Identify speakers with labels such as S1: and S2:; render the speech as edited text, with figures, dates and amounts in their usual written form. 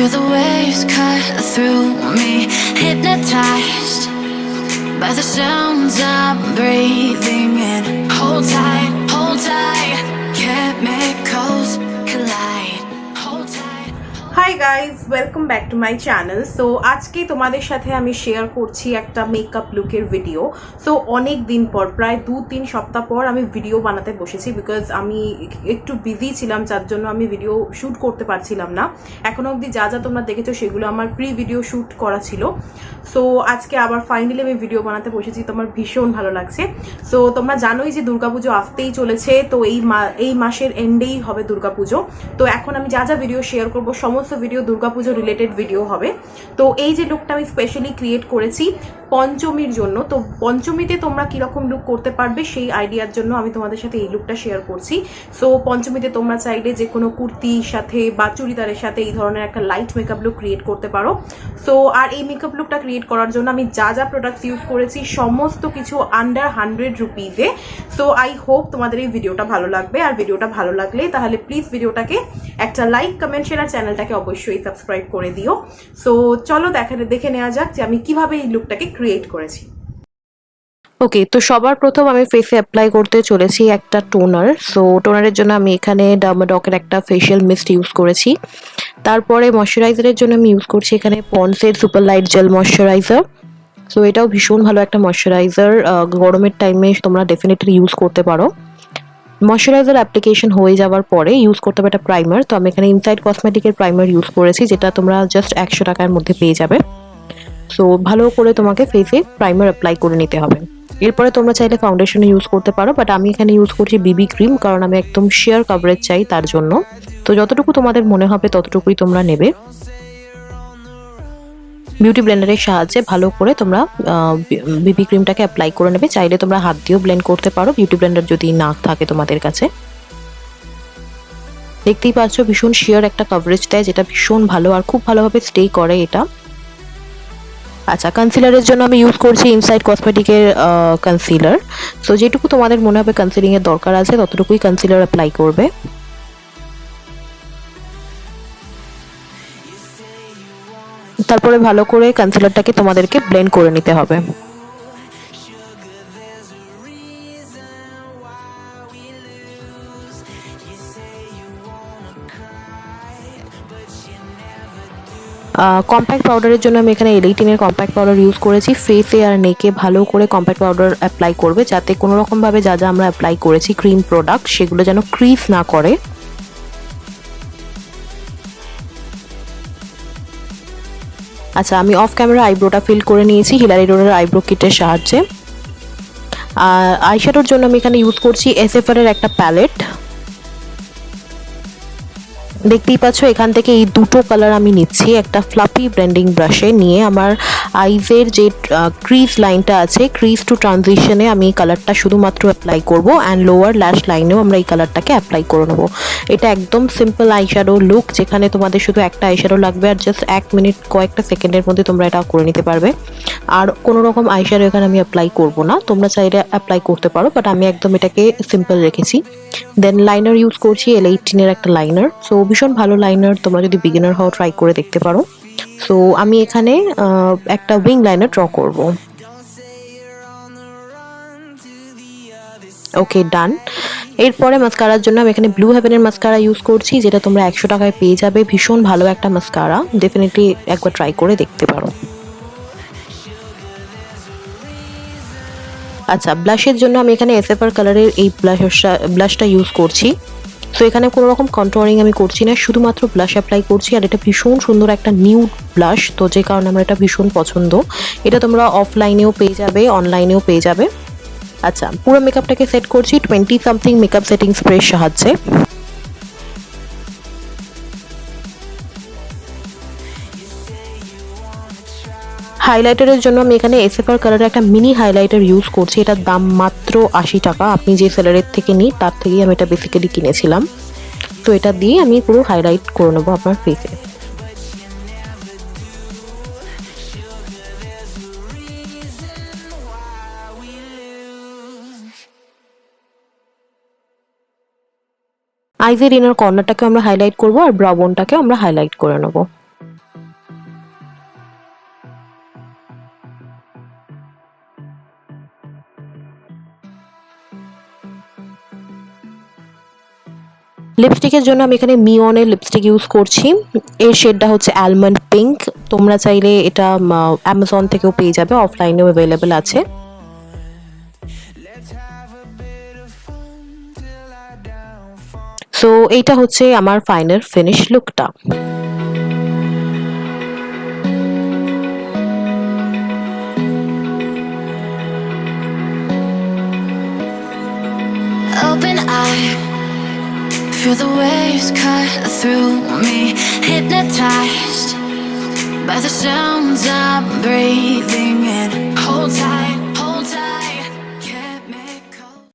S1: Feel the waves cut through me, hypnotized by the sounds I'm breathing in. Hold tight, chemicals collide. Hold tight.
S2: Hi guys, welcome back to my channel. So আজকে তোমাদের সাথে আমি share করছি একটা makeup লুকের video. So অনেক দিন পর, প্রায় 2-3 সপ্তাহ পর আমি ভিডিও বানাতে বসেছি, বিকজ আমি একটু বিজি ছিলাম, যার জন্য আমি ভিডিও শ্যুট করতে পারছিলাম না। এখনও অবধি যা যা তোমরা দেখেছো সেগুলো আমার প্রি ভিডিও শ্যুট করা ছিল। সো আজকে আবার ফাইনালি আমি ভিডিও বানাতে বসেছি, তো আমার ভীষণ ভালো লাগছে। সো তোমরা জানোই যে দুর্গাপুজো আসতেই চলেছে, তো এই মাসের এন্ডেই হবে দুর্গাপুজো। তো এখন আমি যা যা ভিডিও শেয়ার করবো সমস্ত ভিডিও দুর্গাপুজো রিলেটেড ভিডিও হবে। তো এই যে লুকটা আমি স্পেশালি ক্রিয়েট করেছি পঞ্চমীর জন্য, তো পঞ্চমীতে তোমরা কীরকম লুক করতে পারবে সেই আইডিয়ার জন্য আমি তোমাদের সাথে এই লুকটা শেয়ার করছি। সো পঞ্চমীতে তোমরা চাইলে যে কোনো কুর্তির সাথে বা চুড়িদারের সাথে এই ধরনের একটা লাইট মেকআপ লুক ক্রিয়েট করতে পারো। সো আর এই মেকআপ লুকটা ক্রিয়েট করার জন্য আমি যা যা প্রোডাক্টস ইউজ করেছি সমস্ত কিছু আন্ডার 100 রুপিজে। সো আই হোপ তোমাদের এই ভিডিওটা ভালো লাগবে, আর ভিডিওটা ভালো লাগলে তাহলে প্লিজ ভিডিওটাকে একটা লাইক, কমেন্ট, শেয়ার, আর চ্যানেলটাকে অবশ্যই সাবস্ক্রাইব করে দিও। সো চলো দেখে নেওয়া যাক যে আমি কিভাবে এই লুকটাকে ক্রিয়েট করেছি। ওকে, তো সবার প্রথম আমি ফেসে অ্যাপ্লাই করতে চলেছি একটা টোনার। সো টোনারের জন্য আমি এখানে ডার্মাডকের একটা ফেশিয়াল মিস্ট ইউজ করেছি। তারপরে ময়শ্চারাইজারের জন্য আমি ইউজ করছি এখানে পন্ডসের super light gel moisturiser. So এটাও ভীষণ ভালো একটা ময়শ্চারাইজার, গরমের টাইমে তোমরা ডেফিনেটলি ইউজ করতে পারো। ময়শ্চারাইজার অ্যাপ্লিকেশন হয়ে যাওয়ার পরে ইউজ করতে হবে একটা প্রাইমার। তো আমি এখানে ইনসাইড কসমেটিকের প্রাইমার ইউজ করেছি, যেটা তোমরা জাস্ট 100 টাকার মধ্যে পেয়ে যাবে। সো ভালো করে তোমাকে ফেসে প্রাইমার অ্যাপ্লাই করে নিতে হবে। এরপরে তোমরা চাইলে ফাউন্ডেশন ইউজ করতে পারো, বাট আমি এখানে ইউজ করছি বিবি ক্রিম, কারণ আমি একদম শিয়ার কভারেজ চাই তার জন্য। তো যতটুকু তোমাদের মনে হবে ততটুকুই তোমরা নেবে। বিউটি ব্লেন্ডারের সাহায্যে ভালো করে তোমরা বিবি ক্রিমটাকে অ্যাপ্লাই করে নেবে। চাইলে তোমরা হাত দিয়েও ব্লেন্ড করতে পারো, বিউটি ব্লেন্ডার যদি না থাকে তোমাদের কাছে। দেখতেই পাচ্ছ ভীষণ শিয়ার একটা কভারেজ দেয়, যেটা ভীষণ ভালো আর খুব ভালোভাবে স্টে করে এটা। আচ্ছা, কনসিলারের জন্য আমি ইউজ করছি ইনসাইড কসমেটিকের কনসিলার। সো যেটুকু তোমাদের মনে হবে কনসিলিংয়ের দরকার আছে ততটুকুই কনসিলার অ্যাপ্লাই করবে। তারপরে ভালো করে কনসিলারটাকে তোমাদেরকে ব্লেন্ড করে নিতে হবে। কম্প্যাক্ট পাউডারের জন্য আমি এখানে Elle কম্প্যাক্ট পাউডার ইউজ করেছি। ফেসে আর নেকে ভালো করে কম্প্যাক্ট পাউডার অ্যাপ্লাই করবে, যাতে কোনো রকমভাবে যা যা আমরা অ্যাপ্লাই করেছি ক্রিম প্রোডাক্ট সেগুলো যেন ক্রিজ না করে। আচ্ছা, আমি অফ ক্যামেরা আইব্রোটা ফিল করে নিয়েছি হিলারি রোডের আইব্রো কিটের সাহায্যে। আইশ্যাডোর জন্য আমি এখানে ইউজ করছি এসএফআর-এর একটা প্যালেট। দেখতেই পাচ্ছ এখান থেকে এই দুটো কালার আমি নিচ্ছি একটা ফ্লাফি ব্লেন্ডিং ব্রাশে নিয়ে। আমার আইজের যে ক্রিজ লাইনটা আছে, ক্রিজ টু ট্রানজিশনে আমি এই কালারটা শুধুমাত্র অ্যাপ্লাই করব, অ্যান্ড লোয়ার ল্যাশ লাইনেও আমরা এই কালারটাকে অ্যাপ্লাই করে নেবো। এটা একদম সিম্পল আইশ্যাডো লুক, যেখানে তোমাদের শুধু একটা আইশ্যাডো লাগবে, আর জাস্ট 1 মিনিট কয়েকটা সেকেন্ডের মধ্যে তোমরা এটা করে নিতে পারবে। আর কোনো রকম আইশ্যাডো এখানে আমি অ্যাপ্লাই করব না, তোমরা চাইলে অ্যাপ্লাই করতে পারো, বাট আমি একদম এটাকে সিম্পল রেখেছি। দেন লাইনার ইউজ করছি Elle একটা লাইনার। সো ভীষণ ভালো লাইনার, তোমরা যদি বিগিনার হও ট্রাই করে দেখতে পারো। সো আমি এখানে একটা উইং লাইনার ড্র করব। ওকে, ডান। এরপরে মাস্কারার জন্য আমি এখানে ব্লু হেভেনের মাস্কারা ইউজ করছি, যেটা তোমরা 100 টাকায় পেয়ে যাবে। ভীষণ ভালো একটা মাস্কারা, ডেফিনেটলি একবার ট্রাই করে দেখতে পারো। আচ্ছা, ব্লাশের জন্য আমি এখানে এসএফআর কালারের এই ব্লাশটা ইউজ করছি। সো এখানে কোনো রকম কন্ট্রোলিং আমি করছি না, শুধুমাত্র ব্লাশ অ্যাপ্লাই করছি। আর এটা ভীষণ সুন্দর একটা নিউড ব্লাশ, তো যে কারণে আমার এটা ভীষণ পছন্দ। এটা তোমরা অফলাইনেও পেয়ে যাবে, অনলাইনেও পেয়ে যাবে। আচ্ছা, পুরো মেকআপটাকে সেট করছি 20 সামথিং মেকআপ সেটিং স্প্রের সাহায্যে। হাইলাইটারের জন্য আমি এখানে এসএফআর কালারের একটা মিনি হাইলাইটার ইউজ করছি। এটার দাম মাত্র 80 টাকা। আপনি যে সেলারের থেকে নিই তার থেকেই আমি এটা বেসিক্যালি কিনেছিলাম। তো এটা দিয়ে আমি পুরো হাইলাইট করে নেবো আপনার ফেসে। আইজের ইনার কর্নারটাকে আমরা হাইলাইট করবো, আর ব্রাউ বোনটাকে আমরা হাইলাইট করে নেবো।
S3: লিপস্টিকের জন্য আমি এখানে মিওনের লিপস্টিক ইউজ করছি। এর শেডটা হচ্ছে অ্যালমন্ড পিঙ্ক। তোমরা চাইলে এটা অ্যামাজন থেকেও পেয়ে যাবে, অফলাইনেও অ্যাভেলেবেল আছে। সো এইটা হচ্ছে আমার ফাইনাল ফিনিশ লুকটা।
S1: Open eye, feel the waves cut through me, hypnotized by the sounds I'm breathing.